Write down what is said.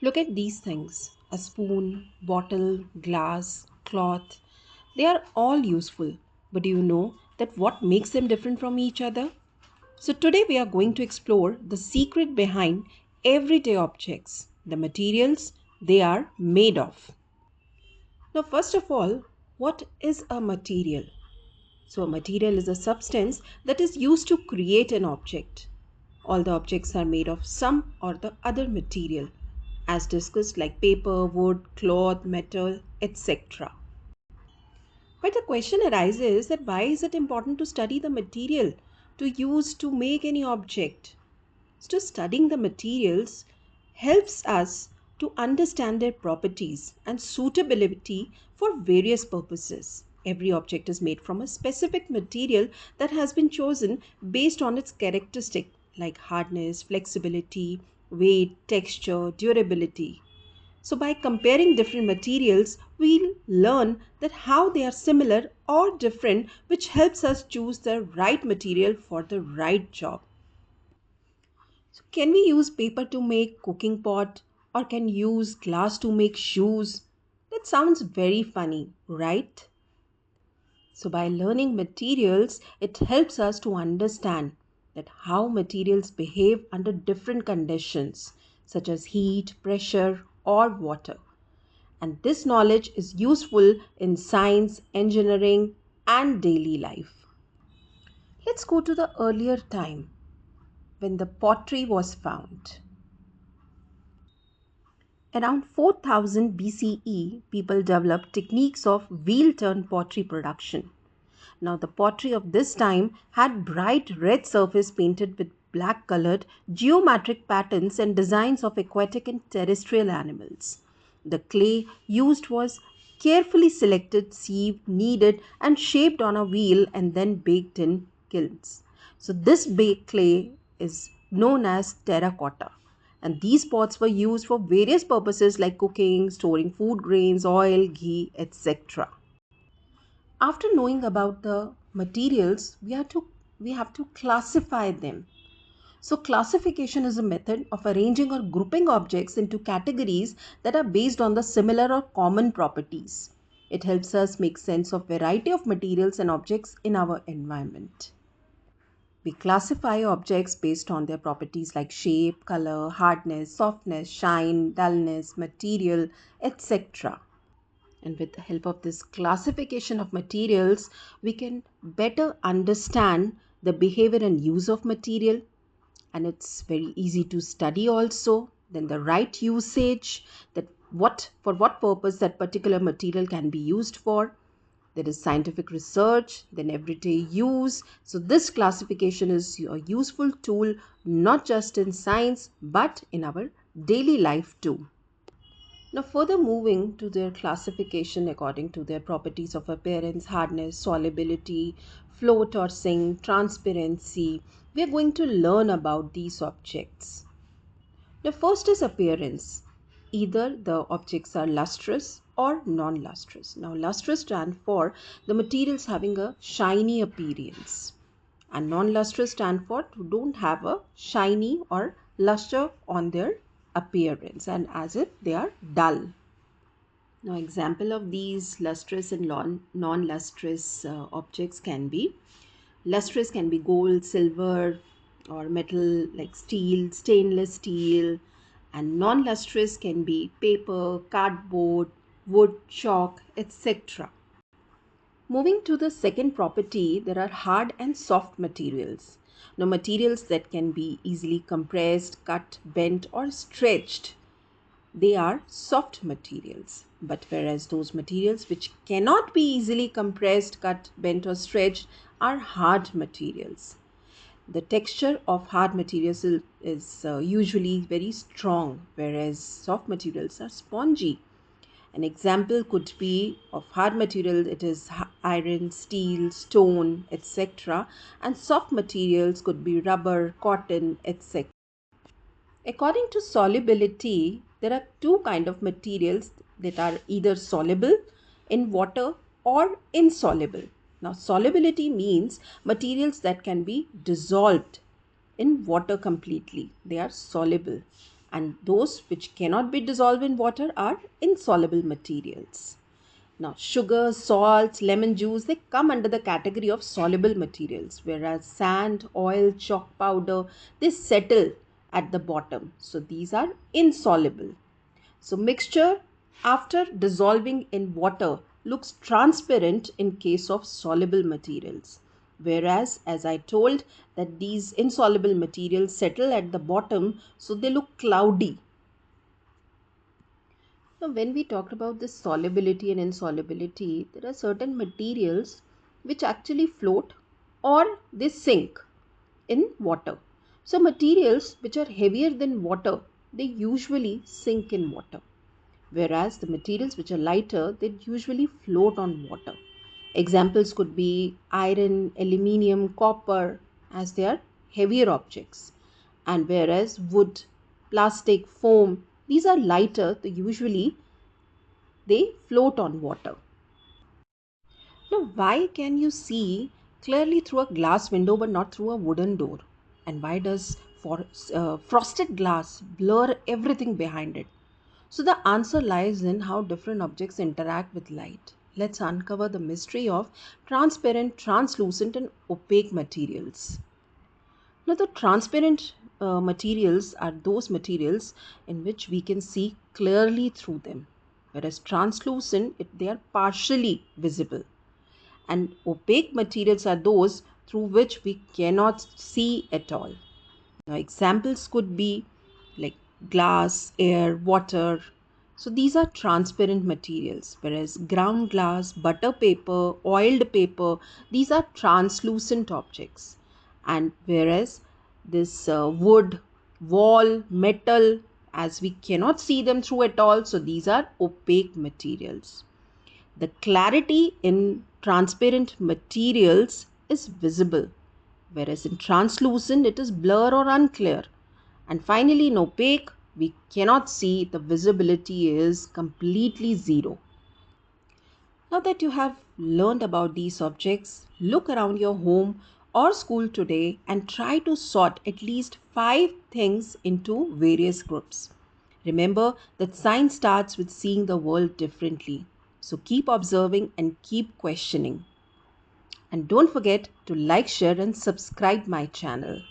Look at these things: a spoon, bottle, glass, cloth. They are all useful. But do you know that what makes them different from each other? So today we are going to explore the secret behind everyday objects, the materials they are made of. Now, first of all, what is a material? So, a material is a substance that is used to create an object. All the objects are made of some or the other material, as discussed, like paper, wood, cloth, metal, etc. But the question arises that why is it important to study the material to use to make any object? So, studying the materials helps us to understand their properties and suitability for various purposes. Every object is made from a specific material that has been chosen based on its characteristic like hardness, flexibility, weight, texture, durability. So by comparing different materials, we'll learn that how they are similar or different, which helps us choose the right material for the right job. So can we use paper to make cooking pot or can use glass to make shoes? That sounds very funny, right? So by learning materials, it helps us to understand that how materials behave under different conditions such as heat, pressure or water. And this knowledge is useful in science, engineering and daily life. Let's go to the earlier time when the pottery was found. Around 4000 BCE, people developed techniques of wheel-turn pottery production. Now, the pottery of this time had bright red surface painted with black colored geometric patterns and designs of aquatic and terrestrial animals. The clay used was carefully selected, sieved, kneaded, and shaped on a wheel and then baked in kilns. So, this baked clay is known as terracotta. And these pots were used for various purposes like cooking, storing food grains, oil, ghee, etc. After knowing about the materials, we have to classify them. So classification is a method of arranging or grouping objects into categories that are based on the similar or common properties. It helps us make sense of variety of materials and objects in our environment. We classify objects based on their properties like shape, color, hardness, softness, shine, dullness, material, etc. And with the help of this classification of materials, we can better understand the behavior and use of material. And it's very easy to study also. Then the right usage, that what for what purpose that particular material can be used for. There is scientific research, then everyday use. So this classification is a useful tool not just in science but in our daily life too. Now, further moving to their classification according to their properties of appearance, hardness, solubility, float or sink, transparency, we are going to learn about these objects. The first is appearance. Either the objects are lustrous or non-lustrous. Now, lustrous stand for the materials having a shiny appearance, and non-lustrous stand for don't have a shiny or luster on their appearance and as if they are dull. Now, example of these lustrous and non-lustrous objects can be lustrous can be gold, silver, or metal like steel, stainless steel, and non-lustrous can be paper, cardboard, wood, chalk, etc. Moving to the second property, there are hard and soft materials. Now, materials that can be easily compressed, cut, bent, or stretched, they are soft materials. But whereas those materials which cannot be easily compressed, cut, bent, or stretched are hard materials. The texture of hard materials is usually very strong, whereas soft materials are spongy. An example could be of hard material, it is iron, steel, stone, etc. And soft materials could be rubber, cotton, etc. According to solubility, there are two kinds of materials that are either soluble in water or insoluble. Now, solubility means materials that can be dissolved in water completely. They are soluble. and those which cannot be dissolved in water are insoluble materials. Now, sugar, salts, lemon juice, they come under the category of soluble materials, whereas sand, oil, chalk powder, they settle at the bottom. So, these are insoluble. So, mixture after dissolving in water looks transparent in case of soluble materials. Whereas, as I told, that these insoluble materials settle at the bottom, so they look cloudy. Now, when we talked about this solubility and insolubility, there are certain materials which actually float or they sink in water. So, materials which are heavier than water, they usually sink in water, whereas the materials which are lighter, they usually float on water. Examples could be iron, aluminium, copper, as they are heavier objects, and whereas wood, plastic, foam, these are lighter, they usually they float on water. Now, why can you see clearly through a glass window but not through a wooden door? And why does frosted glass blur everything behind it? So, the answer lies in how different objects interact with light. Let's uncover the mystery of transparent, translucent, and opaque materials. Now, the transparent materials are those materials in which we can see clearly through them, whereas translucent, they are partially visible, and opaque materials are those through which we cannot see at all. Now, examples could be like glass, air, water. So, these are transparent materials, whereas ground glass, butter paper, oiled paper, these are translucent objects. And whereas this wood, wall, metal, as we cannot see them through at all, so these are opaque materials. The clarity in transparent materials is visible, whereas in translucent it is blur or unclear. And finally, in opaque, we cannot see, the visibility is completely zero. Now that you have learned about these objects, look around your home or school today and try to sort at least 5 things into various groups. Remember that science starts with seeing the world differently. So keep observing and keep questioning. And don't forget to like, share, and subscribe my channel.